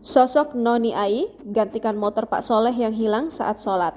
Sosok Noni Ai gantikan motor Pak Soleh yang hilang saat sholat.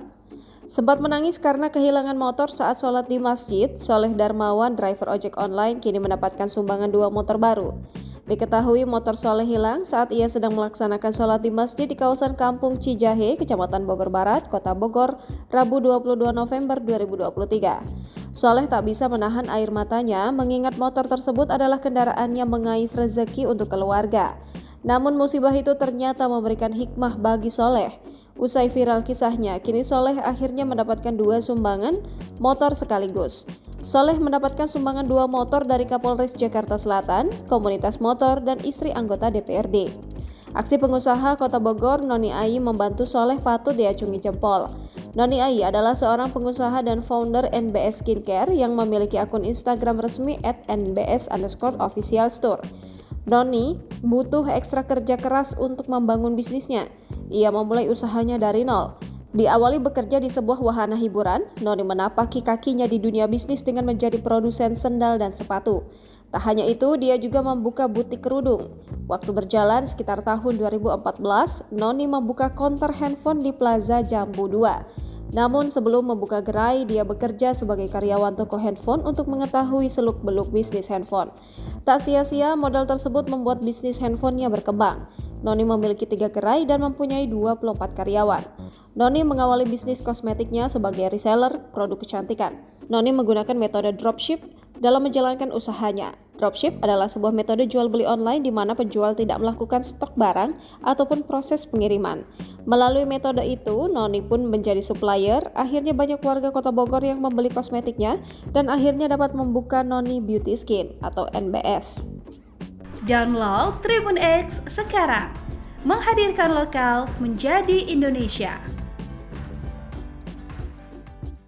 Sempat menangis karena kehilangan motor saat sholat di masjid, Soleh Darmawan, driver ojek online, kini mendapatkan sumbangan 2 motor baru. Diketahui motor Soleh hilang saat ia sedang melaksanakan sholat di masjid di kawasan Kampung Cijahe, Kecamatan Bogor Barat, Kota Bogor, Rabu 22 November 2023. Soleh tak bisa menahan air matanya mengingat motor tersebut adalah kendaraan yang mengais rezeki untuk keluarga. Namun musibah itu ternyata memberikan hikmah bagi Soleh. Usai viral kisahnya, kini Soleh akhirnya mendapatkan 2 sumbangan motor sekaligus. Soleh mendapatkan sumbangan 2 motor dari Kapolres Jakarta Selatan, komunitas motor, dan istri anggota DPRD. Aksi pengusaha Kota Bogor, Noni Ai, membantu Soleh patut diacungi jempol. Noni Ai adalah seorang pengusaha dan founder NBS Skincare yang memiliki akun Instagram resmi @nbs_officialstore. Noni butuh ekstra kerja keras untuk membangun bisnisnya. Ia memulai usahanya dari nol. Diawali bekerja di sebuah wahana hiburan, Noni menapaki kakinya di dunia bisnis dengan menjadi produsen sendal dan sepatu. Tak hanya itu, dia juga membuka butik kerudung. Waktu berjalan sekitar tahun 2014, Noni membuka konter handphone di Plaza Jambu 2. Namun sebelum membuka gerai, dia bekerja sebagai karyawan toko handphone untuk mengetahui seluk-beluk bisnis handphone. Tak sia-sia, modal tersebut membuat bisnis handphonenya berkembang. Noni memiliki 3 gerai dan mempunyai 24 karyawan. Noni mengawali bisnis kosmetiknya sebagai reseller produk kecantikan. Noni menggunakan metode dropship dalam menjalankan usahanya. Dropship adalah sebuah metode jual beli online di mana penjual tidak melakukan stok barang ataupun proses pengiriman. Melalui metode itu, Noni pun menjadi supplier. Akhirnya banyak warga Kota Bogor yang membeli kosmetiknya dan akhirnya dapat membuka Noni Beauty Skin atau NBS. Download Tribun X sekarang, menghadirkan lokal menjadi Indonesia.